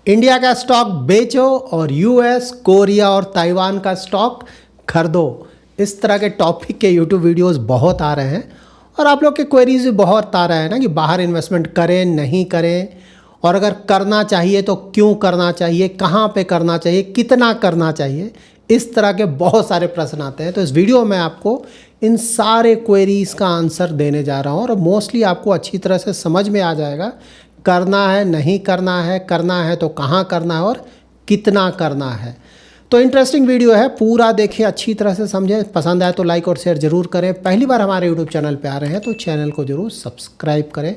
India का stock बेचो और यूएस, कोरिया और ताइवान का स्टॉक खरीदो। इस तरह के टॉपिक के यूट्यूब वीडियोस बहुत आ रहे हैं और आप लोग के क्वेरीज भी बहुत आ रहे हैं ना कि बाहर इन्वेस्टमेंट करें नहीं करें, और अगर करना चाहिए तो क्यों करना चाहिए, कहाँ पे करना चाहिए, कितना करना चाहिए। इस तरह के बहुत सारे प्रश्न आते हैं। तो इस वीडियो में आपको इन सारे क्वेरीज़ का आंसर देने जा रहा हूँ और मोस्टली आपको अच्छी तरह से समझ में आ जाएगा करना है नहीं करना है तो कहाँ करना है और कितना करना है। तो इंटरेस्टिंग वीडियो है, पूरा देखें, अच्छी तरह से समझें। पसंद आए तो लाइक और शेयर ज़रूर करें। पहली बार हमारे यूट्यूब चैनल पे आ रहे हैं तो चैनल को ज़रूर सब्सक्राइब करें।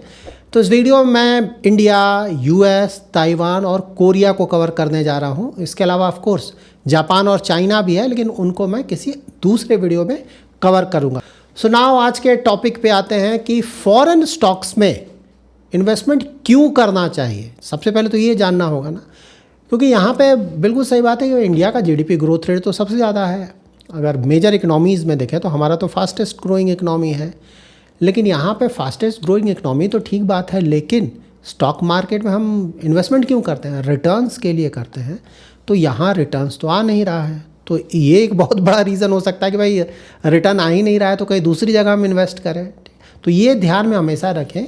तो इस वीडियो में मैं इंडिया, यूएस, ताइवान और कोरिया को कवर करने जा रहा हूँ। इसके अलावा ऑफ कोर्स जापान और चाइना भी है, लेकिन उनको मैं किसी दूसरे वीडियो में कवर करूँगा। सो नाउ आज के टॉपिक पे आते हैं कि फॉरेन स्टॉक्स में इन्वेस्टमेंट क्यों करना चाहिए। सबसे पहले तो ये जानना होगा ना, क्योंकि यहाँ पे बिल्कुल सही बात है कि इंडिया का जीडीपी ग्रोथ रेट तो सबसे ज़्यादा है। अगर मेजर इकनॉमीज़ में देखें तो हमारा तो फास्टेस्ट ग्रोइंग इकनॉमी है। लेकिन यहाँ पे फास्टेस्ट ग्रोइंग इकनॉमी तो ठीक बात है, लेकिन स्टॉक मार्केट में हम इन्वेस्टमेंट क्यों करते हैं? रिटर्न्स के लिए करते हैं। तो यहाँ रिटर्न्स तो आ नहीं रहा है, तो ये एक बहुत बड़ा रीज़न हो सकता है कि भाई रिटर्न आ ही नहीं रहा है तो कहीं दूसरी जगह हम इन्वेस्ट करें। तो ये ध्यान में हमेशा रखें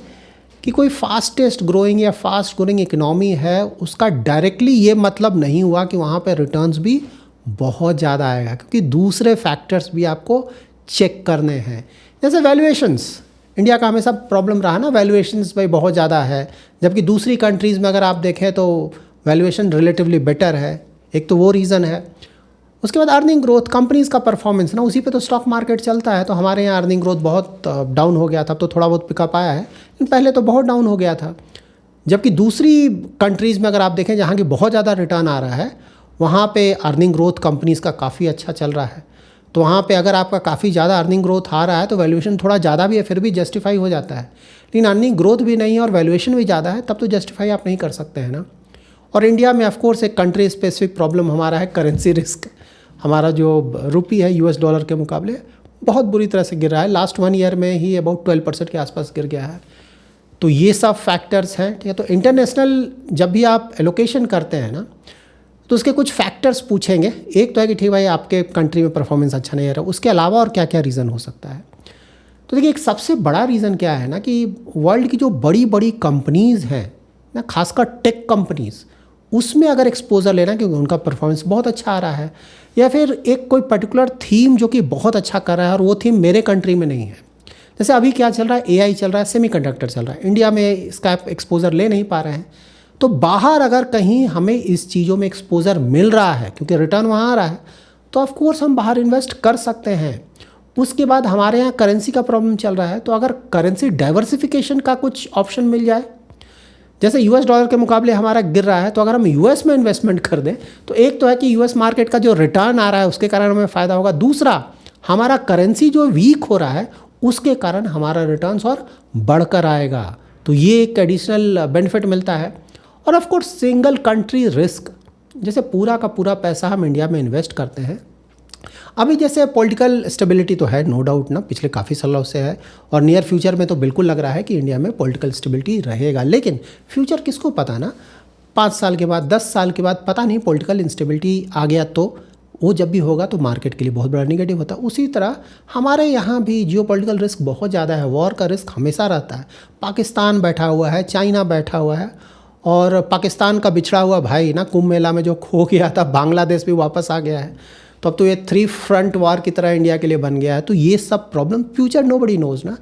कि कोई फास्टेस्ट ग्रोइंग या फास्ट ग्रोइंग इकनॉमी है, उसका डायरेक्टली ये मतलब नहीं हुआ कि वहाँ पे रिटर्न्स भी बहुत ज़्यादा आएगा, क्योंकि दूसरे फैक्टर्स भी आपको चेक करने हैं। जैसे वैल्यूएशंस, इंडिया का हमेशा प्रॉब्लम रहा ना, वैल्यूएशंस भाई बहुत ज़्यादा है, जबकि दूसरी कंट्रीज़ में अगर आप देखें तो वैल्यूएशन रिलेटिवली बेटर है। एक तो वो रीज़न है। उसके बाद अर्निंग ग्रोथ, कंपनीज़ का परफॉर्मेंस ना, उसी पे तो स्टॉक मार्केट चलता है। तो हमारे यहाँ अर्निंग ग्रोथ बहुत डाउन हो गया था, अब तो थोड़ा बहुत पिकअप आया है, लेकिन पहले तो बहुत डाउन हो गया था। जबकि दूसरी कंट्रीज़ में अगर आप देखें जहाँ की बहुत ज़्यादा रिटर्न आ रहा है, वहाँ पे अर्निंग ग्रोथ कंपनीज़ का काफ़ी अच्छा चल रहा है। तो वहाँ पे अगर आपका काफ़ी ज़्यादा अर्निंग ग्रोथ आ रहा है तो वैल्यूएशन थोड़ा ज़्यादा भी है, फिर भी जस्टिफाई हो जाता है। लेकिन अर्निंग ग्रोथ भी नहीं है और वैल्यूएशन भी ज़्यादा है, तब तो जस्टिफाई आप नहीं कर सकते हैं ना। और इंडिया में ऑफकोर्स एक कंट्री स्पेसिफिक प्रॉब्लम हमारा है, करेंसी रिस्क। हमारा जो रुपी है यूएस डॉलर के मुकाबले बहुत बुरी तरह से गिर रहा है। लास्ट 1 ईयर में ही अबाउट 12% के आसपास गिर गया है। तो ये सब फैक्टर्स हैं, ठीक है। तो इंटरनेशनल जब भी आप एलोकेशन करते हैं ना, तो उसके कुछ फैक्टर्स पूछेंगे। एक तो है कि ठीक भाई आपके कंट्री में परफॉर्मेंस अच्छा नहीं आ रहा, उसके अलावा और क्या क्या रीज़न हो सकता है। तो देखिए एक सबसे बड़ा रीज़न क्या है ना कि वर्ल्ड की जो बड़ी बड़ी कंपनीज़ हैं ना, खासकर टेक कंपनीज़, उसमें अगर एक्सपोजर लेना, क्योंकि उनका परफॉर्मेंस बहुत अच्छा आ रहा है, या फिर एक कोई पर्टिकुलर थीम जो कि बहुत अच्छा कर रहा है और वो थीम मेरे कंट्री में नहीं है। जैसे अभी क्या चल रहा है, एआई चल रहा है, सेमीकंडक्टर चल रहा है, इंडिया में इसका एक्सपोजर ले नहीं पा रहे हैं। तो बाहर अगर कहीं हमें इस चीज़ों में एक्सपोजर मिल रहा है, क्योंकि रिटर्न वहाँ आ रहा है, तो ऑफकोर्स हम बाहर इन्वेस्ट कर सकते हैं। उसके बाद हमारे यहाँ करेंसी का प्रॉब्लम चल रहा है, तो अगर करेंसी डाइवर्सिफिकेशन का कुछ ऑप्शन मिल जाए, जैसे यूएस डॉलर के मुकाबले हमारा गिर रहा है, तो अगर हम यूएस में इन्वेस्टमेंट कर दें तो एक तो है कि यूएस मार्केट का जो रिटर्न आ रहा है उसके कारण हमें फ़ायदा होगा। दूसरा, हमारा करेंसी जो वीक हो रहा है उसके कारण हमारा रिटर्न्स और बढ़कर आएगा। तो ये एक एडिशनल बेनिफिट मिलता है। और of course single country risk, जैसे पूरा का पूरा पैसा हम इंडिया में इन्वेस्ट करते हैं। अभी जैसे पॉलिटिकल स्टेबिलिटी तो है, नो डाउट ना, पिछले काफ़ी सालों से है, और नियर फ्यूचर में तो बिल्कुल लग रहा है कि इंडिया में पॉलिटिकल स्टेबिलिटी रहेगा। लेकिन फ्यूचर किसको पता ना, 5 साल के बाद, 10 साल के बाद पता नहीं, पॉलिटिकल इंस्टेबिलिटी आ गया तो वो जब भी होगा तो मार्केट के लिए बहुत बड़ा निगेटिव होता है। उसी तरह हमारे यहाँ भी जियोपॉलिटिकल रिस्क बहुत ज़्यादा है, वॉर का रिस्क हमेशा रहता है। पाकिस्तान बैठा हुआ है, चाइना बैठा हुआ है, और पाकिस्तान का बिछड़ा हुआ भाई ना, कुंभ मेला में जो खो गया था, बांग्लादेश भी वापस आ गया है। तो अब तो ये 3 फ्रंट वार की तरह इंडिया के लिए बन गया है। तो ये सब प्रॉब्लम फ्यूचर नोबडी नोज ना।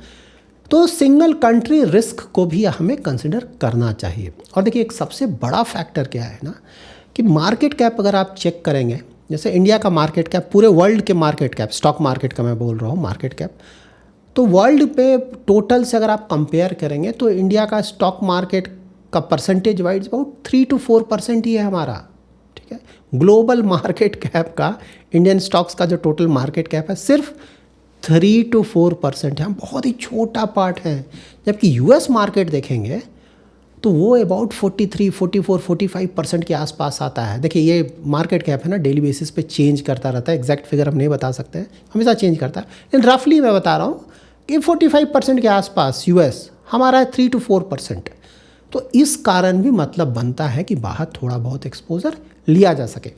तो सिंगल कंट्री रिस्क को भी हमें कंसिडर करना चाहिए। और देखिए एक सबसे बड़ा फैक्टर क्या है ना कि मार्केट कैप अगर आप चेक करेंगे, जैसे इंडिया का मार्केट कैप, पूरे वर्ल्ड के मार्केट कैप, स्टॉक मार्केट का मैं बोल रहा हूँ मार्केट कैप, तो वर्ल्ड पे टोटल से अगर आप कंपेयर करेंगे तो इंडिया का स्टॉक मार्केट का परसेंटेज वाइज अबाउट 3 to 4% ही है हमारा, ठीक है। ग्लोबल मार्केट कैप का, इंडियन स्टॉक्स का जो टोटल मार्केट कैप है सिर्फ 3 to 4% है, बहुत ही छोटा पार्ट है। जबकि यूएस मार्केट देखेंगे तो वो अबाउट 43, 44, 45% के आसपास आता है। देखिए ये मार्केट कैप है ना, डेली बेसिस पे चेंज करता रहता है, एग्जैक्ट फिगर हम नहीं बता सकते हैं, हमेशा चेंज करता है, लेकिन रफली मैं बता रहा हूँ कि 45% के आसपास यूएस, हमारा है 3 to 4%। तो इस कारण भी मतलब बनता है कि बाहर थोड़ा बहुत एक्सपोजर लिया जा सके।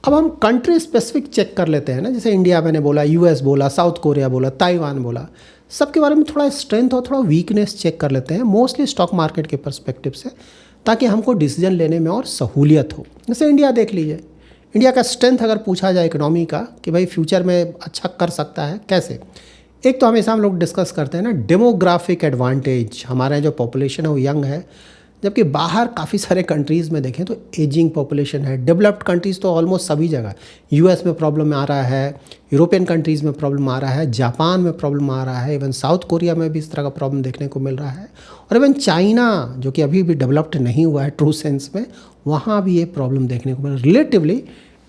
अब हम कंट्री स्पेसिफिक चेक कर लेते हैं ना, जैसे इंडिया मैंने बोला, यूएस बोला, साउथ कोरिया बोला, ताइवान बोला, सबके बारे में थोड़ा स्ट्रेंथ और थोड़ा वीकनेस चेक कर लेते हैं, मोस्टली स्टॉक मार्केट के पर्सपेक्टिव से, ताकि हमको डिसीजन लेने में और सहूलियत हो। जैसे इंडिया देख लीजिए, इंडिया का स्ट्रेंथ अगर पूछा जाए इकोनॉमी का कि भाई फ्यूचर में अच्छा कर सकता है कैसे, एक तो हमेशा हम लोग डिस्कस करते हैं ना डेमोग्राफिक एडवांटेज, हमारा जो पॉपुलेशन है वो यंग है, जबकि बाहर काफ़ी सारे कंट्रीज़ में देखें तो एजिंग पॉपुलेशन है। डेवलप्ड कंट्रीज़ तो ऑलमोस्ट सभी जगह, यूएस में प्रॉब्लम आ रहा है, यूरोपियन कंट्रीज़ में प्रॉब्लम आ रहा है, जापान में प्रॉब्लम आ रहा है, इवन साउथ कोरिया में भी इस तरह का प्रॉब्लम देखने को मिल रहा है, और इवन चाइना जो कि अभी भी डेवलप्ड नहीं हुआ है ट्रू सेंस में, वहाँ भी ये प्रॉब्लम देखने को मिल रहा है। रिलेटिवली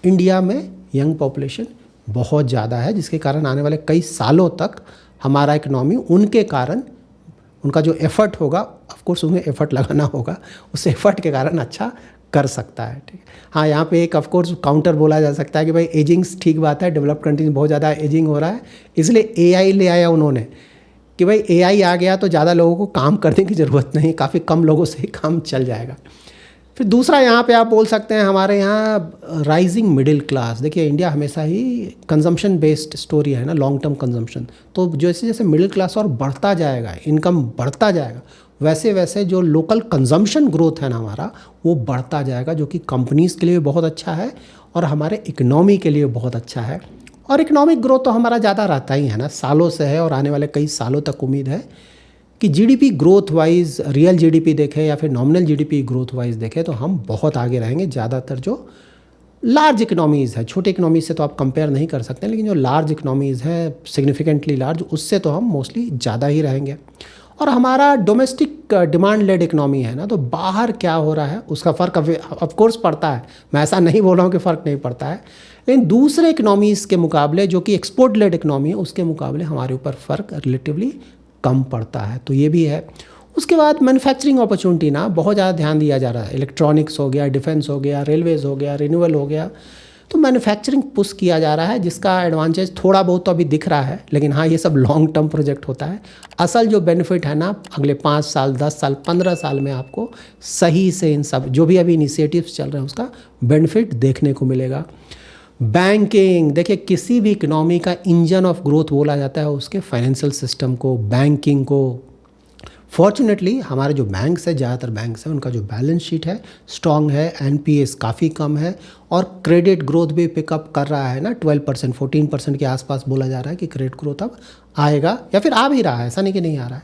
इंडिया में यंग पॉपुलेशन बहुत ज़्यादा है, जिसके कारण आने वाले कई सालों तक हमारा इकनॉमी उनके कारण, उनका जो एफर्ट होगा, ऑफ कोर्स उन्हें एफर्ट लगाना होगा, उस एफर्ट के कारण अच्छा कर सकता है। ठीक है, हाँ यहाँ पे एक ऑफ कोर्स काउंटर बोला जा सकता है कि भाई एजिंग्स ठीक बात है, डेवलप्ड कंट्रीज में बहुत ज़्यादा एजिंग हो रहा है, इसलिए एआई ले आया उन्होंने कि भाई एआई आ गया तो ज़्यादा लोगों को काम करने की ज़रूरत नहीं, काफ़ी कम लोगों से ही काम चल जाएगा। फिर दूसरा यहाँ पे आप बोल सकते हैं हमारे यहाँ राइजिंग मिडिल क्लास। देखिए इंडिया हमेशा ही कंजम्पशन बेस्ड स्टोरी है ना, लॉन्ग टर्म कंजम्पशन, तो जैसे जैसे मिडिल क्लास और बढ़ता जाएगा, इनकम बढ़ता जाएगा, वैसे वैसे जो लोकल कंजम्पशन ग्रोथ है ना हमारा, वो बढ़ता जाएगा, जो कि कंपनीज़ के लिए बहुत अच्छा है और हमारे इकनॉमी के लिए बहुत अच्छा है। और इकनॉमिक ग्रोथ तो हमारा ज़्यादा रहता ही है ना, सालों से है, और आने वाले कई सालों तक उम्मीद है कि GDP growth wise, real GDP देखें या फिर नॉमिनल जीडीपी ग्रोथ वाइज देखें तो हम बहुत आगे रहेंगे। ज़्यादातर जो लार्ज इकनॉमीज़ है, छोटे इकनॉमीज से तो आप कंपेयर नहीं कर सकते, लेकिन जो लार्ज इकनॉमीज़ हैं, सिग्निफिकेंटली लार्ज, उससे तो हम मोस्टली ज़्यादा ही रहेंगे। और हमारा डोमेस्टिक डिमांड लेड इकनॉमी है ना, तो बाहर क्या हो रहा है उसका फ़र्क ऑफ कोर्स पड़ता है, मैं ऐसा नहीं बोल रहा हूँ कि फ़र्क नहीं पड़ता है, लेकिन दूसरे इकनॉमीज़ के मुकाबले, जो कि एक्सपोर्ट लेड इकनॉमी है, उसके मुकाबले हमारे ऊपर फ़र्क रिलेटिवली कम पड़ता है, तो ये भी है। उसके बाद मैन्युफैक्चरिंग अपॉर्चुनिटी ना बहुत ज़्यादा ध्यान दिया जा रहा है, इलेक्ट्रॉनिक्स हो गया, डिफेंस हो गया, रेलवेज़ हो गया, रिन्यूअल हो गया, तो मैन्युफैक्चरिंग पुश किया जा रहा है, जिसका एडवांटेज थोड़ा बहुत तो अभी दिख रहा है, लेकिन हाँ ये सब लॉन्ग टर्म प्रोजेक्ट होता है। असल जो बेनिफिट है ना, अगले 5 साल, 10 साल, 15 साल में आपको सही से इन सब जो भी अभी इनिशिएटिव्स चल रहे हैं उसका बेनिफिट देखने को मिलेगा। बैंकिंग, देखिए किसी भी इकनॉमी का इंजन ऑफ ग्रोथ बोला जाता है उसके फाइनेंशियल सिस्टम को, बैंकिंग को। फॉर्चुनेटली हमारे जो बैंक्स है, ज़्यादातर बैंक्स हैं, उनका जो बैलेंस शीट है स्ट्रॉन्ग है, एनपीएस काफ़ी कम है, और क्रेडिट ग्रोथ भी पिकअप कर रहा है ना, 12%, 14% के आसपास बोला जा रहा है कि क्रेडिट ग्रोथ अब आएगा, या फिर आ भी रहा है, ऐसा नहीं कि नहीं आ रहा है।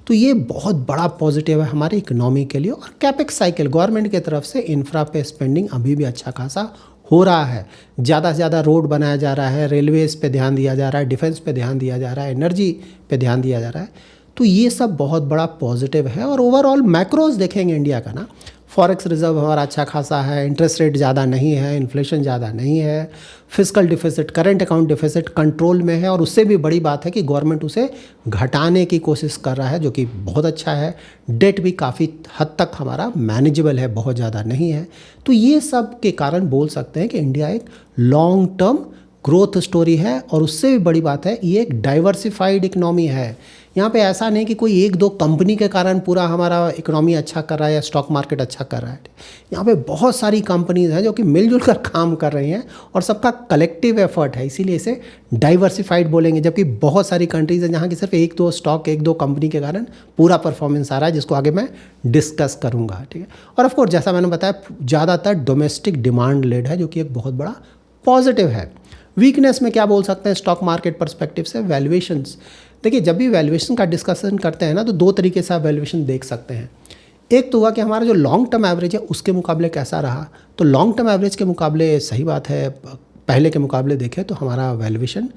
तो ये बहुत बड़ा पॉजिटिव है हमारी इकोनॉमी के लिए। और कैपेक्स साइकिल गवर्नमेंट की तरफ से इंफ्रा पे स्पेंडिंग अभी भी अच्छा खासा हो रहा है, ज़्यादा से ज़्यादा रोड बनाया जा रहा है, रेलवेज़ पे ध्यान दिया जा रहा है, डिफेंस पे ध्यान दिया जा रहा है, एनर्जी पे ध्यान दिया जा रहा है, तो ये सब बहुत बड़ा पॉजिटिव है। और ओवरऑल मैक्रोज देखेंगे इंडिया का ना, फॉरेक्स रिजर्व हमारा अच्छा खासा है, इंटरेस्ट रेट ज़्यादा नहीं है, इन्फ्लेशन ज़्यादा नहीं है, fiscal deficit, current account deficit control में है, और उससे भी बड़ी बात है कि गवर्नमेंट उसे घटाने की कोशिश कर रहा है, जो कि बहुत अच्छा है। डेट भी काफ़ी हद तक हमारा मैनेजेबल है, बहुत ज़्यादा नहीं है। तो ये सब के कारण बोल सकते हैं कि इंडिया एक लॉन्ग टर्म ग्रोथ स्टोरी है, और उससे भी बड़ी बात है ये एक डाइवर्सिफाइड इकनॉमी है। यहाँ पे ऐसा नहीं कि कोई एक दो कंपनी के कारण पूरा हमारा इकोनॉमी अच्छा कर रहा है या स्टॉक मार्केट अच्छा कर रहा है। यहाँ पे बहुत सारी कंपनीज हैं जो कि मिलजुल कर काम कर रही हैं, और सबका कलेक्टिव एफर्ट है, इसीलिए इसे डाइवर्सिफाइड बोलेंगे। जबकि बहुत सारी कंट्रीज हैं जहाँ की सिर्फ एक दो स्टॉक, एक दो कंपनी के कारण पूरा परफॉर्मेंस आ रहा है, जिसको आगे मैं डिस्कस करूँगा। ठीक है, और ऑफकोर्स जैसा मैंने बताया ज़्यादातर डोमेस्टिक डिमांड लेड है, जो कि एक बहुत बड़ा पॉजिटिव है। वीकनेस में क्या बोल सकते हैं स्टॉक मार्केट परस्पेक्टिव से? वैल्यूएशंस। देखिए जब भी वैल्यूएशन का डिस्कशन करते हैं ना, तो दो तरीके से आप वैल्यूएशन देख सकते हैं। एक तो हुआ कि हमारा जो लॉन्ग टर्म एवरेज है उसके मुकाबले कैसा रहा, तो लॉन्ग टर्म एवरेज के मुकाबले सही बात है, पहले के मुकाबले देखें तो हमारा वैल्यूएशन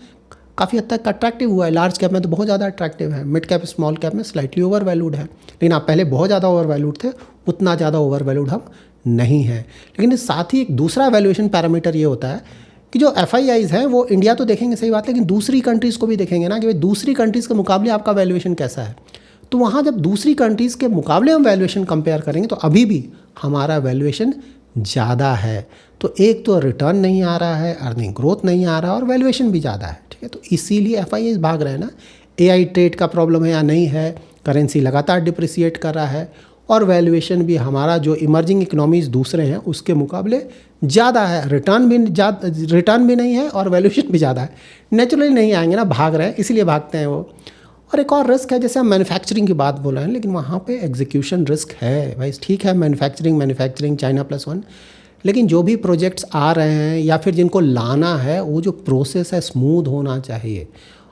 काफ़ी हद तक अट्रैक्टिव हुआ है। लार्ज कैप में तो बहुत ज़्यादा अट्रैक्टिव है, मिड कैप स्मॉल कैप में स्लाइटली ओवर वैल्यूड है, लेकिन आप पहले बहुत ज़्यादा ओवर वैल्यूड थे, उतना ज़्यादा ओवर वैल्यूड हम नहीं है। लेकिन साथ ही एक दूसरा वैल्यूएशन पैरामीटर ये होता है कि जो FIIs हैं वो इंडिया तो देखेंगे सही बात है, लेकिन दूसरी कंट्रीज़ को भी देखेंगे ना, कि भाई दूसरी कंट्रीज़ के मुकाबले आपका वैल्यूएशन कैसा है। तो वहाँ जब दूसरी कंट्रीज़ के मुकाबले हम वैल्यूएशन कंपेयर करेंगे तो अभी भी हमारा वैल्यूएशन ज़्यादा है। तो एक तो रिटर्न नहीं आ रहा है, अर्निंग ग्रोथ नहीं आ रहा, और वैल्यूएशन भी ज़्यादा है। ठीक है, तो इसीलिए FIIs भाग रहे हैं ना। AI ट्रेड का प्रॉब्लम है या नहीं है, करेंसी लगातार डिप्रिसिएट कर रहा है, और वैल्यूएशन भी हमारा जो इमर्जिंग इकोनॉमीज़ दूसरे हैं उसके मुकाबले ज़्यादा है, रिटर्न भी नहीं है और वैल्यूएशन भी ज़्यादा है। नेचुरली नहीं आएंगे ना, भाग रहे हैं इसलिए भागते हैं वो। और एक और रिस्क है, जैसे हम मैन्युफैक्चरिंग की बात बोल रहे हैं, लेकिन वहाँ पे एग्जीक्यूशन रिस्क है भाई। ठीक है मैन्युफैक्चरिंग China+1, लेकिन जो भी प्रोजेक्ट्स आ रहे हैं या फिर जिनको लाना है, वो जो प्रोसेस है स्मूथ होना चाहिए,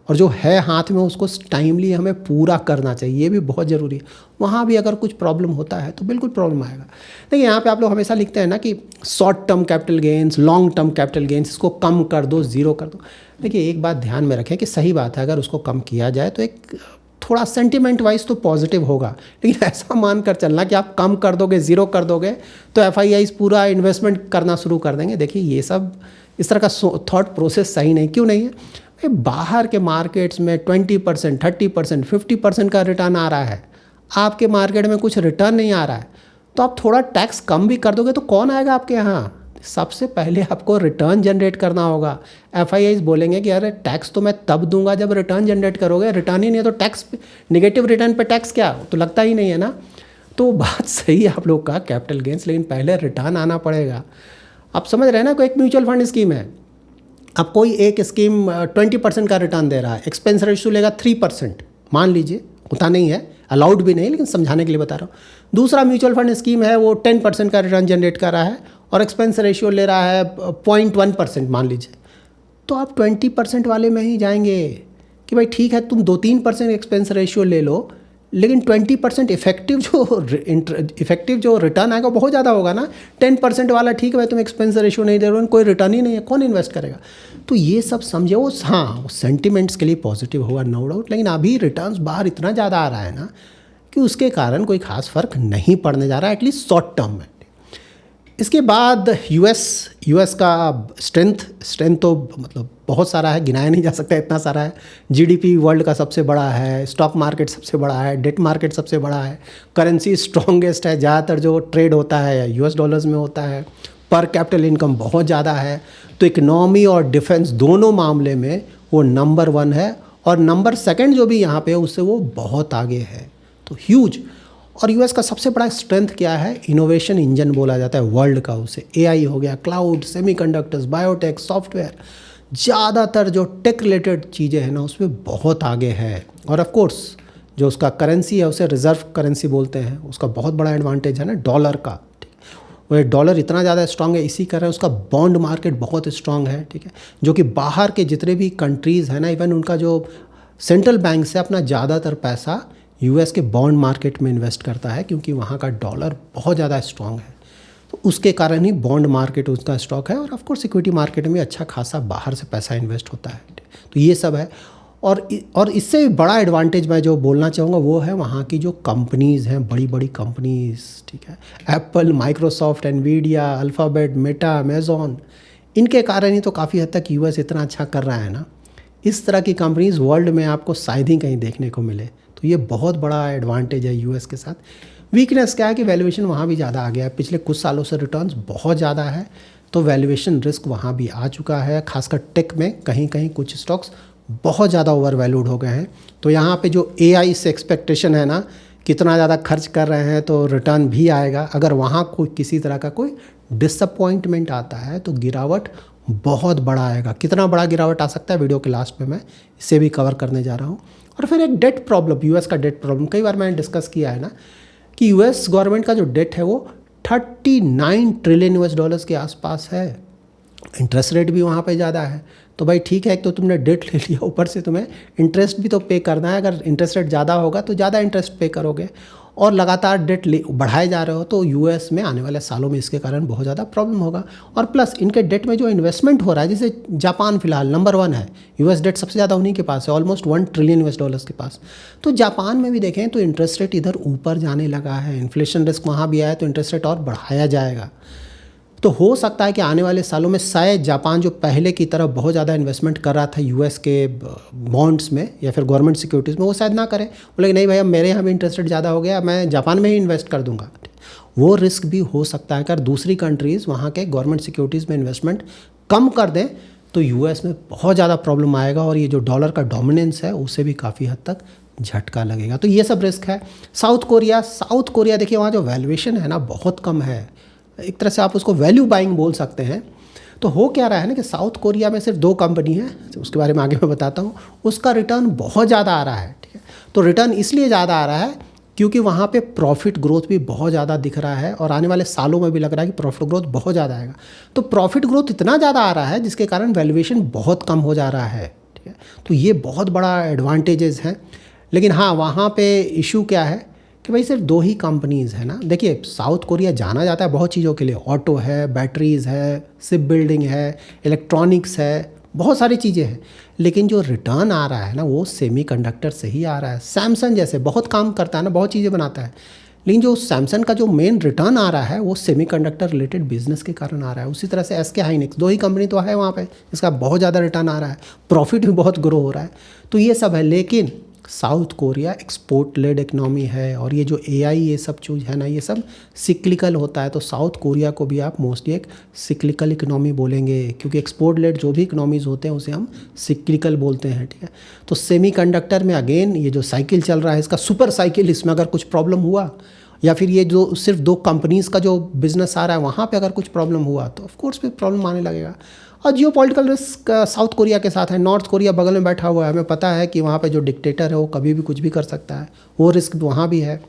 और जो है हाथ में उसको टाइमली हमें पूरा करना चाहिए, ये भी बहुत ज़रूरी है। वहाँ भी अगर कुछ प्रॉब्लम होता है तो बिल्कुल प्रॉब्लम आएगा। देखिए यहाँ पे आप लोग हमेशा लिखते हैं ना कि short term capital gains, long term capital gains, इसको कम कर दो, ज़ीरो कर दो। देखिए एक बात ध्यान में रखें कि सही बात है, अगर उसको कम किया जाए तो एक थोड़ा सेंटिमेंट वाइज तो पॉजिटिव होगा, लेकिन ऐसा मान कर चलना कि आप कम कर दोगे, ज़ीरो कर दोगे तो FIIs पूरा इन्वेस्टमेंट करना शुरू कर देंगे। देखिए ये सब इस तरह का थॉट प्रोसेस सही नहीं। क्यों नहीं है? बाहर के मार्केट्स में 20%, 30%, 50% का रिटर्न आ रहा है, आपके मार्केट में कुछ रिटर्न नहीं आ रहा है, तो आप थोड़ा टैक्स कम भी कर दोगे तो कौन आएगा आपके यहाँ? सबसे पहले आपको रिटर्न जनरेट करना होगा। FIIs बोलेंगे कि अरे टैक्स तो मैं तब दूंगा जब रिटर्न जनरेट करोगे, रिटर्न ही नहीं है तो टैक्स, नेगेटिव रिटर्न पे टैक्स क्या, तो लगता ही नहीं है ना। तो बात सही है आप लोग का कैपिटल गेंस, लेकिन पहले रिटर्न आना पड़ेगा। आप समझ रहे हैं ना, कोई एक म्यूचुअल फंड स्कीम है, अब कोई एक स्कीम 20% का रिटर्न दे रहा है, एक्सपेंस रेशियो लेगा 3%, मान लीजिए, होता नहीं है, अलाउड भी नहीं, लेकिन समझाने के लिए बता रहा हूँ। दूसरा म्यूचुअल फंड स्कीम है, वो 10% का रिटर्न जनरेट कर रहा है और एक्सपेंस रेशियो ले रहा है 0.1%, मान लीजिए। तो आप 20% वाले में ही जाएंगे कि भाई ठीक है तुम 2-3% एक्सपेंस रेशियो ले लो, लेकिन 20% इफेक्टिव जो रिटर्न आएगा बहुत ज़्यादा होगा ना। 10% वाला ठीक है भाई, तुम एक्सपेंस रेशियो नहीं दे रहे हो, कोई रिटर्न ही नहीं है, कौन इन्वेस्ट करेगा? तो ये सब समझे। वो हाँ सेंटिमेंट्स के लिए पॉजिटिव होगा नो डाउट, लेकिन अभी रिटर्न्स बाहर इतना ज़्यादा आ रहा है ना कि उसके कारण कोई खास फ़र्क नहीं पड़ने जा रहा है, एटलीस्ट शॉर्ट टर्म में। इसके बाद यूएस का स्ट्रेंथ तो मतलब बहुत सारा है, गिनाया नहीं जा सकता, इतना सारा है। GDP वर्ल्ड का सबसे बड़ा है, स्टॉक मार्केट सबसे बड़ा है, डेट मार्केट सबसे बड़ा है, करेंसी स्ट्रॉन्गेस्ट है, ज़्यादातर जो ट्रेड होता है US डॉलर्स में होता है, पर कैपिटल इनकम बहुत ज़्यादा है। तो इकनॉमी और डिफेंस दोनों मामले में वो नंबर 1 है, और नंबर 2 जो भी यहाँ पे है उससे वो बहुत आगे है, तो ह्यूज। और US का सबसे बड़ा स्ट्रेंथ क्या है? इनोवेशन इंजन बोला जाता है वर्ल्ड का उसे। AI हो गया, क्लाउड, सेमीकंडक्टर्स, बायोटेक, सॉफ्टवेयर, ज़्यादातर जो टेक रिलेटेड चीज़ें हैं ना उसमें बहुत आगे है। और ऑफ कोर्स जो उसका करेंसी है उसे रिजर्व करेंसी बोलते हैं, उसका बहुत बड़ा एडवांटेज है ना डॉलर का। वो डॉलर इतना ज़्यादा स्ट्रांग है, इसी कारण उसका बॉन्ड मार्केट बहुत स्ट्रांग है, ठीक है, जो कि बाहर के जितने भी कंट्रीज़ हैं ना, इवन उनका जो सेंट्रल बैंक से अपना ज़्यादातर पैसा US के बॉन्ड मार्केट में इन्वेस्ट करता है, क्योंकि वहाँ का डॉलर बहुत ज़्यादा स्ट्रांग है। तो उसके कारण ही बॉन्ड मार्केट उसका स्टॉक है, और ऑफ कोर्स इक्विटी मार्केट में अच्छा खासा बाहर से पैसा इन्वेस्ट होता है। तो ये सब है। और इससे भी बड़ा एडवांटेज मैं जो बोलना चाहूँगा वो है वहाँ की जो कंपनीज़ हैं, बड़ी बड़ी कंपनीज़, ठीक है, Apple, Microsoft, Nvidia, alphabet, Meta, Amazon, इनके कारण ही तो काफ़ी हद तक US इतना अच्छा कर रहा है ना। इस तरह की कंपनीज़ वर्ल्ड में आपको शायद ही कहीं देखने को मिले, तो ये बहुत बड़ा एडवांटेज है US के साथ। वीकनेस क्या है कि वैल्यूएशन वहाँ भी ज़्यादा आ गया है, पिछले कुछ सालों से रिटर्न्स बहुत ज़्यादा है, तो वैल्यूएशन रिस्क वहाँ भी आ चुका है। खासकर टेक में कहीं कहीं कुछ स्टॉक्स बहुत ज़्यादा ओवर वैल्यूड हो गए हैं। तो यहाँ पे जो AI से एक्सपेक्टेशन है ना, कितना ज़्यादा खर्च कर रहे हैं तो रिटर्न भी आएगा। अगर वहाँ कोई किसी तरह का कोई डिसअपॉइंटमेंट आता है तो गिरावट बहुत बड़ा आएगा। कितना बड़ा गिरावट आ सकता है वीडियो के लास्ट में मैं इसे भी कवर करने जा रहा हूँ। और फिर एक डेट प्रॉब्लम, US का डेट प्रॉब्लम, कई बार मैंने डिस्कस किया है ना कि US गवर्नमेंट का जो डेट है वो 39 ट्रिलियन US के आसपास है। इंटरेस्ट रेट भी वहाँ पे ज़्यादा है। तो भाई ठीक है, एक तो तुमने डेट ले लिया, ऊपर से तुम्हें इंटरेस्ट भी तो पे करना है। अगर इंटरेस्ट रेट ज़्यादा होगा तो ज़्यादा इंटरेस्ट पे करोगे, और लगातार डेट बढ़ाए जा रहे हो तो US में आने वाले सालों में इसके कारण बहुत ज़्यादा प्रॉब्लम होगा। और प्लस इनके डेट में जो इन्वेस्टमेंट हो रहा है, जैसे जापान फिलहाल नंबर 1 है, US डेट सबसे ज़्यादा उन्हीं के पास है, ऑलमोस्ट 1 ट्रिलियन US के पास। तो जापान में भी देखें तो इंटरेस्ट रेट इधर ऊपर जाने लगा है, इन्फ्लेशन रिस्क वहाँ भी आया तो इंटरेस्ट रेट और बढ़ाया जाएगा। तो हो सकता है कि आने वाले सालों में शायद जापान जो पहले की तरह बहुत ज़्यादा इन्वेस्टमेंट कर रहा था US के बॉन्ड्स में या फिर गवर्नमेंट सिक्योरिटीज़ में, वो शायद ना करे। बोले नहीं भाई अब मेरे यहाँ भी इंटरेस्ट रेट ज़्यादा हो गया, मैं जापान में ही इन्वेस्ट कर दूंगा। वो रिस्क भी हो सकता है। अगर दूसरी कंट्रीज़ वहाँ के गवर्नमेंट सिक्योरिटीज़ में इन्वेस्टमेंट कम कर दें तो US में बहुत ज़्यादा प्रॉब्लम आएगा, और ये जो डॉलर का डोमिनेंस है उसे भी काफ़ी हद तक झटका लगेगा। तो ये सब रिस्क है। साउथ कोरिया देखिए वहाँ जो वैल्यूएशन है ना बहुत कम है, एक तरह से आप उसको वैल्यू बाइंग बोल सकते हैं। तो हो क्या रहा है ना कि साउथ कोरिया में सिर्फ 2 कंपनी है, उसके बारे में आगे मैं बताता हूँ। उसका रिटर्न बहुत ज़्यादा आ रहा है, ठीक है। तो रिटर्न इसलिए ज़्यादा आ रहा है क्योंकि वहाँ पे प्रॉफिट ग्रोथ भी बहुत ज़्यादा दिख रहा है और आने वाले सालों में भी लग रहा है कि प्रॉफिट ग्रोथ बहुत ज़्यादा आएगा। तो प्रॉफिट ग्रोथ इतना ज़्यादा आ रहा है जिसके कारण वैल्यूएशन बहुत कम हो जा रहा है, ठीक है। तो ये बहुत बड़ा एडवांटेजेस हैं। लेकिन हाँ, वहाँ पे इशू क्या है कि भाई सिर्फ 2 ही कंपनीज़ है ना। देखिए साउथ कोरिया जाना जाता है बहुत चीज़ों के लिए, ऑटो है, बैटरीज़ है, शिप बिल्डिंग है, इलेक्ट्रॉनिक्स है, बहुत सारी चीज़ें हैं। लेकिन जो रिटर्न आ रहा है ना वो सेमीकंडक्टर से ही आ रहा है। सैमसंग जैसे बहुत काम करता है ना, बहुत चीज़ें बनाता है, लेकिन जो सैमसंग का जो मेन रिटर्न आ रहा है वो सेमीकंडक्टर रिलेटेड बिजनेस के कारण आ रहा है। उसी तरह से एसके हाइनिक्स, 2 ही कंपनी तो है वहाँ पे, इसका बहुत ज़्यादा रिटर्न आ रहा है, प्रॉफिट भी बहुत ग्रो हो रहा है। तो ये सब है। लेकिन South Korea export led economy है और ये जो एआई ये सब चीज़ है ना ये सब सिक्लिकल होता है। तो साउथ कोरिया को भी आप मोस्टली एक सिक्लिकल इकनॉमी बोलेंगे, क्योंकि एक्सपोर्ट लेड जो भी इकनॉमीज़ होते हैं उसे हम सिक्लिकल बोलते हैं, ठीक है। तो सेमीकंडक्टर में अगेन ये जो साइकिल चल रहा है इसका सुपर साइकिल, इसमें अगर कुछ प्रॉब्लम हुआ या फिर ये जो सिर्फ 2 कंपनीज़ का जो बिज़नेस आ रहा है वहाँ पे अगर कुछ प्रॉब्लम हुआ तो ऑफकोर्स फिर प्रॉब्लम आने लगेगा। और जियोपॉलिटिकल रिस्क साउथ कोरिया के साथ है। नॉर्थ कोरिया बगल में बैठा हुआ है, हमें पता है कि वहाँ पे जो डिक्टेटर है वो कभी भी कुछ भी कर सकता है, वो रिस्क वहाँ भी है।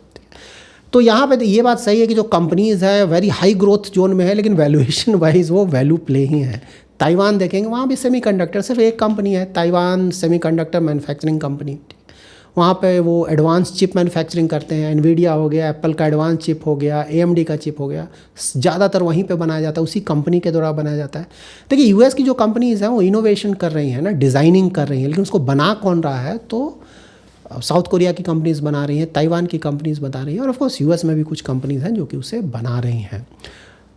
तो यहाँ पे ये बात सही है कि जो कंपनीज़ है वेरी हाई ग्रोथ जोन में है, लेकिन वैल्यूएशन वाइज वो वैल्यू प्ले ही है। ताइवान देखेंगे वहाँ भी सेमीकंडक्टर सिर्फ एक कंपनी है, ताइवान सेमीकंडक्टर मैन्युफैक्चरिंग कंपनी। वहाँ पे वो एडवांस चिप मैन्युफैक्चरिंग करते हैं, एनवीडिया हो गया, एप्पल का एडवांस चिप हो गया, एएमडी का चिप हो गया, ज़्यादातर वहीं पे बनाया जाता है, उसी कंपनी के द्वारा बनाया जाता है। देखिए यूएस की जो कंपनीज़ हैं वो इनोवेशन कर रही हैं ना, डिज़ाइनिंग कर रही हैं, लेकिन उसको बना कौन रहा है? तो साउथ कोरिया की कंपनीज़ बना रही हैं, ताइवान की कंपनीज़ बना रही हैं, और ऑफकोर्स यूएस में भी कुछ कंपनीज़ हैं जो कि उसे बना रही हैं।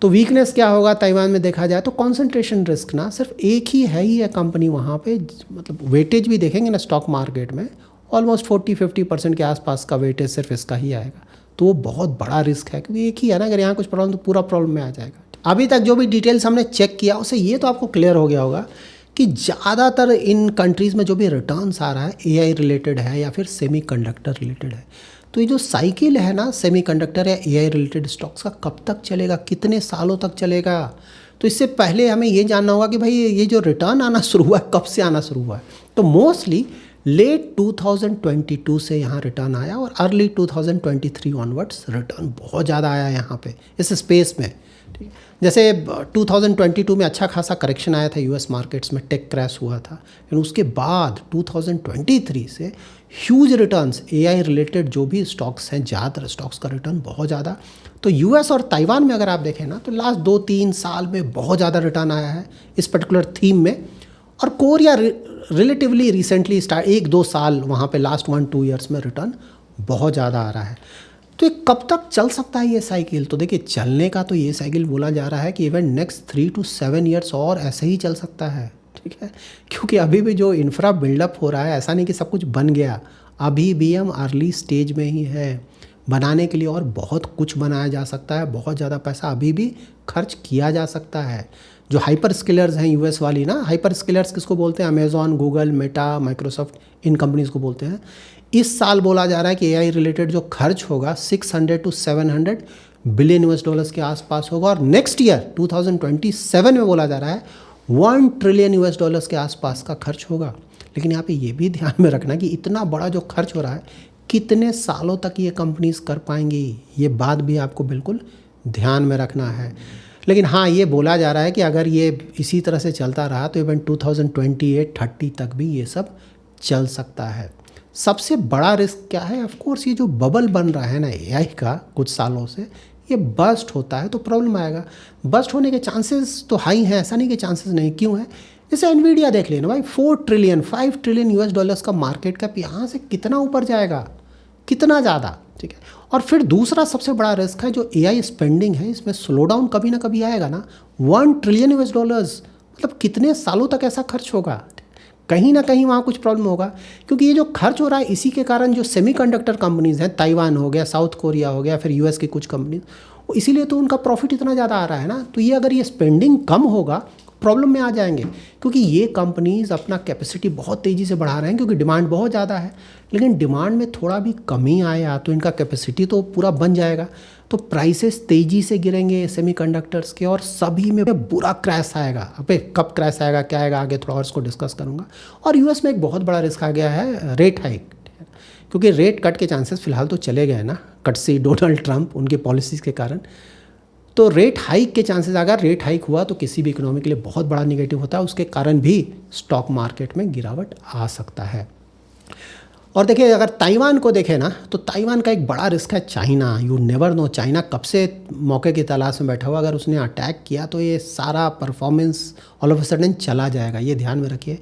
तो वीकनेस क्या होगा ताइवान में देखा जाए तो कॉन्सेंट्रेशन रिस्क ना सिर्फ एक ही है कंपनी वहाँ पे, मतलब वेटेज भी देखेंगे ना स्टॉक मार्केट में ऑलमोस्ट 40-50% के आसपास का वेटेज सिर्फ इसका ही आएगा। तो वो बहुत बड़ा रिस्क है क्योंकि एक ही है ना, अगर यहाँ कुछ प्रॉब्लम तो पूरा प्रॉब्लम में आ जाएगा। अभी तक जो भी डिटेल्स हमने चेक किया उससे ये तो आपको क्लियर हो गया होगा कि ज़्यादातर इन कंट्रीज़ में जो भी रिटर्न्स आ रहा है एआई रिलेटेड है या फिर सेमीकंडक्टर रिलेटेड है। तो ये जो साइकिल है ना सेमीकंडक्टर या एआई रिलेटेड स्टॉक्स का कब तक चलेगा, कितने सालों तक चलेगा? तो इससे पहले हमें ये जानना होगा कि भाई ये जो रिटर्न आना शुरू हुआ है कब से आना शुरू हुआ है। तो मोस्टली लेट 2022 से यहाँ रिटर्न आया और अर्ली 2023 ऑनवर्ड्स रिटर्न बहुत ज़्यादा आया यहाँ पे इस स्पेस में, ठीक है। जैसे 2022 में अच्छा खासा करेक्शन आया था यूएस मार्केट्स में, टेक क्रैश हुआ था, लेकिन उसके बाद 2023 से ह्यूज रिटर्न्स एआई रिलेटेड जो भी स्टॉक्स हैं, ज़्यादातर स्टॉक्स का रिटर्न बहुत ज़्यादा। तो यूएस और ताइवान में अगर आप देखें ना तो लास्ट 2-3 साल में बहुत ज़्यादा रिटर्न आया है इस पर्टिकुलर थीम में। और कोरिया रिलेटिवली रिसेंटली 1-2 साल वहाँ पे लास्ट 1-2 ईयर्स में रिटर्न बहुत ज़्यादा आ रहा है। तो ये कब तक चल सकता है ये साइकिल? तो देखिए चलने का तो ये साइकिल बोला जा रहा है कि इवन नेक्स्ट 3 to 7 ईयर्स और ऐसे ही चल सकता है, ठीक है। क्योंकि अभी भी जो इंफ्रा बिल्डअप हो रहा है, ऐसा नहीं कि सब कुछ बन गया, अभी भी हम अर्ली स्टेज में ही है। बनाने के लिए और बहुत कुछ बनाया जा सकता है, बहुत ज़्यादा पैसा अभी भी खर्च किया जा सकता है। जो हाइपर स्किलर्स हैं यूएस वाली ना, हाइपर स्किलर्स किसको बोलते हैं? अमेज़ॉन, गूगल, मेटा, माइक्रोसॉफ्ट, इन कंपनीज़ को बोलते हैं। इस साल बोला जा रहा है कि एआई रिलेटेड जो खर्च होगा 600 to 700 बिलियन यूएस डॉलर्स के आसपास होगा, और नेक्स्ट ईयर 2027 में बोला जा रहा है 1 ट्रिलियन यूएस डॉलर्स के आसपास का खर्च होगा। लेकिन यहाँ पे ये भी ध्यान में रखना कि इतना बड़ा जो खर्च हो रहा है कितने सालों तक ये कंपनीज कर पाएंगी, ये बात भी आपको बिल्कुल ध्यान में रखना है। लेकिन हाँ, ये बोला जा रहा है कि अगर ये इसी तरह से चलता रहा तो इवन 2028-30 तक भी ये सब चल सकता है। सबसे बड़ा रिस्क क्या है? ऑफ कोर्स ये जो बबल बन रहा है ना एआई का कुछ सालों से, ये बस्ट होता है तो प्रॉब्लम आएगा। बस्ट होने के चांसेस तो हाई हैं, ऐसा नहीं कि चांसेस नहीं। क्यों है? जैसे एनवीडिया देख लेना भाई, 5 ट्रिलियन यूएस डॉलर्स का मार्केट कैप, यहाँ से कितना ऊपर जाएगा, कितना ज़्यादा, ठीक है। और फिर दूसरा सबसे बड़ा रिस्क है जो एआई स्पेंडिंग है, इसमें स्लो डाउन कभी ना कभी आएगा ना। 1 ट्रिलियन यूएस डॉलर्स मतलब कितने सालों तक ऐसा खर्च होगा? कहीं ना कहीं वहाँ कुछ प्रॉब्लम होगा, क्योंकि ये जो खर्च हो रहा है इसी के कारण जो सेमीकंडक्टर कंपनीज़ हैं, ताइवान हो गया, साउथ कोरिया हो गया, फिर यूएस की कुछ कंपनीज, इसीलिए तो उनका प्रॉफिट इतना ज़्यादा आ रहा है ना। तो ये अगर ये स्पेंडिंग कम होगा प्रॉब्लम में आ जाएंगे, क्योंकि ये कंपनीज अपना कैपेसिटी बहुत तेज़ी से बढ़ा रहे हैं क्योंकि डिमांड बहुत ज़्यादा है। लेकिन डिमांड में थोड़ा भी कमी आया तो इनका कैपेसिटी तो पूरा बन जाएगा, तो प्राइसेस तेज़ी से गिरेंगे सेमीकंडक्टर्स के और सभी में बुरा क्रैश आएगा। अब कब क्रैश आएगा, क्या आएगा, आगे थोड़ा और इसको डिस्कस करूँगा। और यूएस में एक बहुत बड़ा रिस्क आ गया है रेट हाइक, क्योंकि रेट कट के चांसेस फिलहाल तो चले गए ना, कट से डोनाल्ड ट्रंप उनके पॉलिसीज़ के कारण। तो रेट हाइक के चांसेस, अगर रेट हाइक हुआ तो किसी भी इकोनॉमी के लिए बहुत बड़ा निगेटिव होता है, उसके कारण भी स्टॉक मार्केट में गिरावट आ सकता है। और देखिए अगर ताइवान को देखें ना, तो ताइवान का एक बड़ा रिस्क है China. You never know, China कब से मौके की तलाश में बैठा हुआ, अगर उसने अटैक किया तो ये सारा performance all of a sudden चला जाएगा, ये ध्यान में रखिए।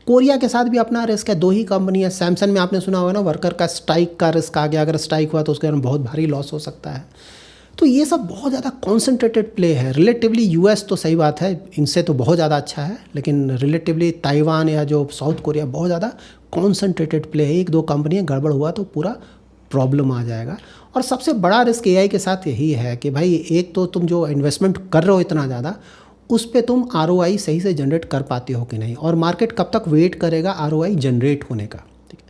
कोरिया के साथ भी अपना रिस्क है, 2 ही कंपनी है। सैमसंग में आपने सुना होगा ना, वर्कर का स्ट्राइक का रिस्क आ गया, अगर स्ट्राइक हुआ तो उसके कारण बहुत भारी लॉस हो सकता है। तो ये सब बहुत ज़्यादा कॉन्सेंट्रेटेड प्ले है। रिलेटिवली यूएस तो सही बात है, इनसे तो बहुत ज़्यादा अच्छा है, लेकिन रिलेटिवली ताइवान या जो साउथ कोरिया बहुत ज़्यादा कॉन्सेंट्रेटेड प्ले है। 1-2 कंपनियाँ गड़बड़ हुआ तो पूरा प्रॉब्लम आ जाएगा। और सबसे बड़ा रिस्क एआई के साथ यही है कि भाई एक तो तुम जो इन्वेस्टमेंट कर रहे हो इतना ज़्यादा, उस पे तुम आरओआई सही से जनरेट कर पाते हो कि नहीं, और मार्केट कब तक वेट करेगा आरओआई जनरेट होने का। ठीक है,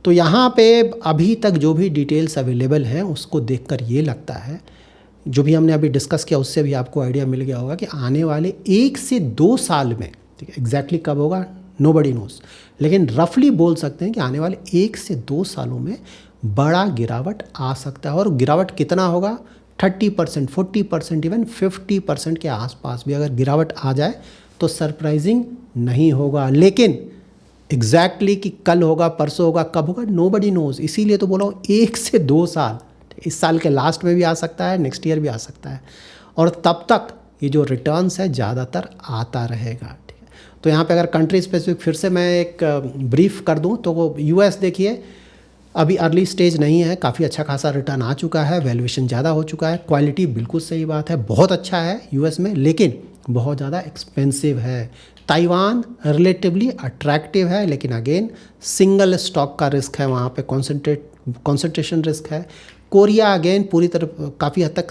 तो यहाँ पे अभी तक जो भी डिटेल्स अवेलेबल हैं उसको देखकर ये लगता है, जो भी हमने अभी डिस्कस किया उससे भी आपको आइडिया मिल गया होगा कि आने वाले 1 से 2 साल में, ठीक है, एग्जैक्टली कब होगा नोबडी नोज, लेकिन रफली बोल सकते हैं कि आने वाले 1 से 2 सालों में बड़ा गिरावट आ सकता है। और गिरावट कितना होगा, 30%, 40%, इवन 50% के आसपास भी अगर गिरावट आ जाए तो सरप्राइजिंग नहीं होगा। लेकिन एग्जैक्टली कि कल होगा, परसों होगा, कब होगा, नोबडी नोज। इसीलिए तो बोला हूँ 1 से 2 साल, इस साल के लास्ट में भी आ सकता है, नेक्स्ट ईयर भी आ सकता है, और तब तक ये जो रिटर्न्स है ज़्यादातर आता रहेगा। ठीक है, तो यहाँ पे अगर कंट्री स्पेसिफिक फिर से मैं एक ब्रीफ कर दूँ तो वो यूएस देखिए अभी अर्ली स्टेज नहीं है, काफ़ी अच्छा खासा रिटर्न आ चुका है, वैल्यूएशन ज़्यादा हो चुका है, क्वालिटी बिल्कुल सही बात है, बहुत अच्छा है यूएस में, लेकिन बहुत ज़्यादा एक्सपेंसिव है। ताइवान रिलेटिवली अट्रैक्टिव है, लेकिन अगेन सिंगल स्टॉक का रिस्क है, वहाँ पे कॉन्सेंट्रेशन रिस्क है। कोरिया अगेन पूरी तरह काफ़ी हद तक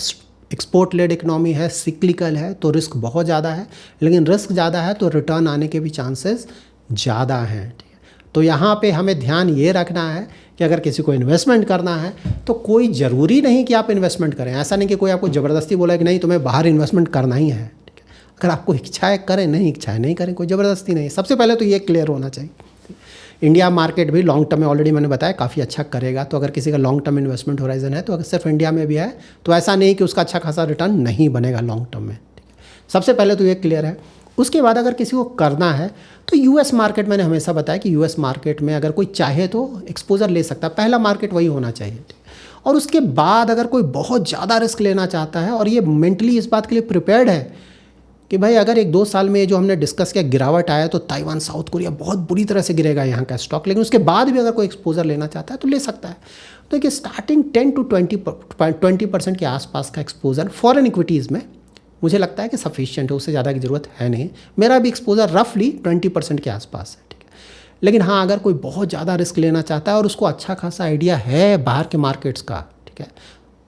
एक्सपोर्ट लेड इकोनॉमी है, सिक्लिकल है, तो रिस्क बहुत ज़्यादा है, लेकिन रिस्क ज़्यादा है तो रिटर्न आने के भी चांसेस ज़्यादा हैं। ठीक है, तो यहाँ पे हमें ध्यान ये रखना है कि अगर किसी को इन्वेस्टमेंट करना है तो कोई ज़रूरी नहीं कि आप इन्वेस्टमेंट करें। ऐसा नहीं कि कोई आपको ज़बरदस्ती बोला कि नहीं तुम्हें बाहर इन्वेस्टमेंट करना ही है। ठीक है, अगर आपको इच्छा है करें, नहीं इच्छा है नहीं करें, कोई ज़बरदस्ती नहीं। सबसे पहले तो ये क्लियर होना चाहिए। इंडिया मार्केट भी लॉन्ग टर्म में ऑलरेडी मैंने बताया काफ़ी अच्छा करेगा, तो अगर किसी का लॉन्ग टर्म इन्वेस्टमेंट होराइजन है तो अगर सिर्फ इंडिया में भी है तो ऐसा नहीं कि उसका अच्छा खासा रिटर्न नहीं बनेगा लॉन्ग टर्म में। ठीक है, सबसे पहले तो ये क्लियर है। उसके बाद अगर किसी को करना है तो यूएस मार्केट, मैंने हमेशा बताया कि यूएस मार्केट में अगर कोई चाहे तो एक्सपोजर ले सकता है, पहला मार्केट वही होना चाहिए। और उसके बाद अगर कोई बहुत ज़्यादा रिस्क लेना चाहता है और ये मेंटली इस बात के लिए प्रिपेयर्ड है कि भाई अगर 1-2 साल में जो हमने डिस्कस किया गिरावट आया तो ताइवान, साउथ कोरिया बहुत बुरी तरह से गिरेगा यहाँ का स्टॉक, लेकिन उसके बाद भी अगर कोई एक्सपोजर लेना चाहता है तो ले सकता है। तो देखिए स्टार्टिंग 10 to 20% के आसपास का एक्सपोजर फॉरेन इक्विटीज़ में मुझे लगता है कि सफिशिएंट है, उससे ज़्यादा की ज़रूरत है नहीं। मेरा भी एक्सपोजर रफली 20% के आसपास है। ठीक है, लेकिन हाँ अगर कोई बहुत ज़्यादा रिस्क लेना चाहता है और उसको अच्छा खासा आइडिया है बाहर के मार्केट्स का, ठीक है,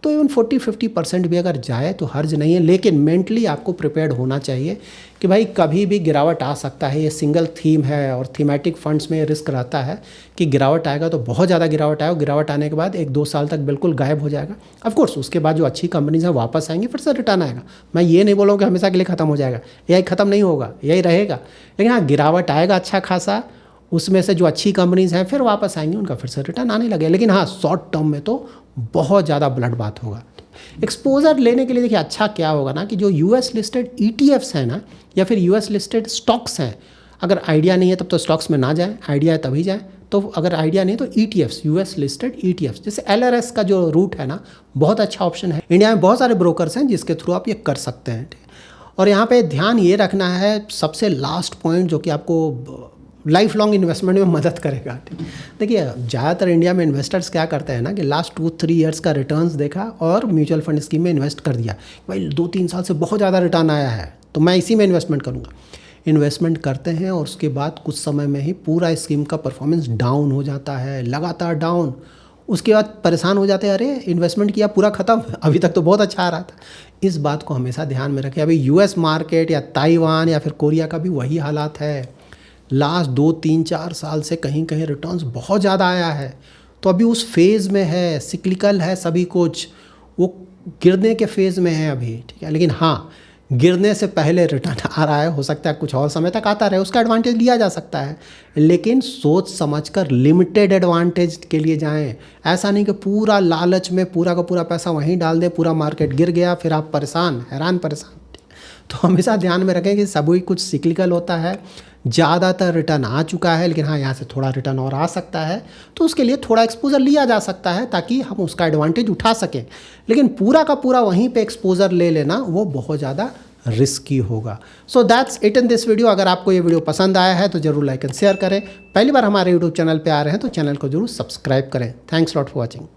तो इवन 40-50% भी अगर जाए तो हर्ज नहीं है। लेकिन मेंटली आपको प्रिपेयर्ड होना चाहिए कि भाई कभी भी गिरावट आ सकता है। ये सिंगल थीम है और थीमेटिक फंड्स में रिस्क रहता है कि गिरावट आएगा तो बहुत ज़्यादा गिरावट आएगा, गिरावट आने के बाद 1-2 साल तक बिल्कुल गायब हो जाएगा। ऑफकोर्स उसके बाद जो अच्छी कंपनीज हैं वापस आएंगी, फिर से रिटर्न आएगा। मैं ये नहीं बोल रहा हूँ कि हमेशा के लिए ख़त्म हो जाएगा, यही ख़त्म नहीं होगा, यही रहेगा, लेकिन हाँ गिरावट आएगा अच्छा खासा, उसमें से जो अच्छी कंपनीज हैं फिर वापस आएंगी, उनका फिर से रिटर्न आने लगे। लेकिन हाँ शॉर्ट टर्म में तो बहुत ज़्यादा ब्लड बात होगा। एक्सपोजर लेने के लिए देखिए अच्छा क्या होगा ना कि जो यूएस लिस्टेड ईटीएफ्स हैं ना, या फिर यूएस लिस्टेड स्टॉक्स हैं, अगर आइडिया नहीं है तब तो स्टॉक्स में ना जाए, आइडिया है तभी जाए। तो अगर आइडिया नहीं तो ईटीएफ्स, यूएस लिस्टेड ईटीएफ्स, जैसे एलआरएस का जो रूट है ना, बहुत अच्छा ऑप्शन है। इंडिया में बहुत सारे ब्रोकर्स हैं जिसके थ्रू आप ये कर सकते हैं। और यहाँ पे ध्यान ये रखना है, सबसे लास्ट पॉइंट जो कि आपको लाइफ लॉन्ग इन्वेस्टमेंट में मदद करेगा। देखिए ज़्यादातर इंडिया में इन्वेस्टर्स क्या करते हैं ना कि लास्ट 2-3 ईयर्स का रिटर्न्स देखा और म्यूचुअल फंड स्कीम में इन्वेस्ट कर दिया। भाई 2-3 साल से बहुत ज़्यादा रिटर्न आया है तो मैं इसी में इन्वेस्टमेंट करूँगा। इन्वेस्टमेंट करते हैं और उसके बाद कुछ समय में ही पूरा स्कीम का परफॉर्मेंस डाउन हो जाता है, लगातार डाउन। उसके बाद परेशान हो जाते हैं, अरे इन्वेस्टमेंट किया पूरा ख़त्म, अभी तक तो बहुत अच्छा आ रहा था। इस बात को हमेशा ध्यान में रखें। अभी यूएस मार्केट या ताइवान या फिर कोरिया का भी वही हालात है। लास्ट 2-3-4 साल से कहीं कहीं रिटर्न्स बहुत ज़्यादा आया है, तो अभी उस फेज़ में है, सिक्लिकल है सभी कुछ, वो गिरने के फेज़ में है अभी, ठीक है। लेकिन हाँ, गिरने से पहले रिटर्न आ रहा है, हो सकता है कुछ और समय तक आता रहे, उसका एडवांटेज लिया जा सकता है, लेकिन सोच समझकर लिमिटेड एडवांटेज के लिए जाएं। ऐसा नहीं कि पूरा लालच में पूरा का पूरा पैसा वहीं डाल दें, पूरा मार्केट गिर गया, फिर आप परेशान, हैरान परेशान। तो हमेशा ध्यान में रखें कि सभी कुछ सिक्लिकल होता है। ज़्यादातर रिटर्न आ चुका है, लेकिन हाँ, यहाँ से थोड़ा रिटर्न और आ सकता है, तो उसके लिए थोड़ा एक्सपोजर लिया जा सकता है ताकि हम उसका एडवांटेज उठा सकें। लेकिन पूरा का पूरा वहीं पे एक्सपोजर ले लेना वो बहुत ज़्यादा रिस्की होगा। So that's it in this video. अगर आपको ये वीडियो पसंद आया है तो ज़रूर लाइक एंड शेयर करें। पहली बार हमारे यूट्यूब चैनल पर आ रहे हैं तो चैनल को जरूर सब्सक्राइब करें। Thanks lot for watching.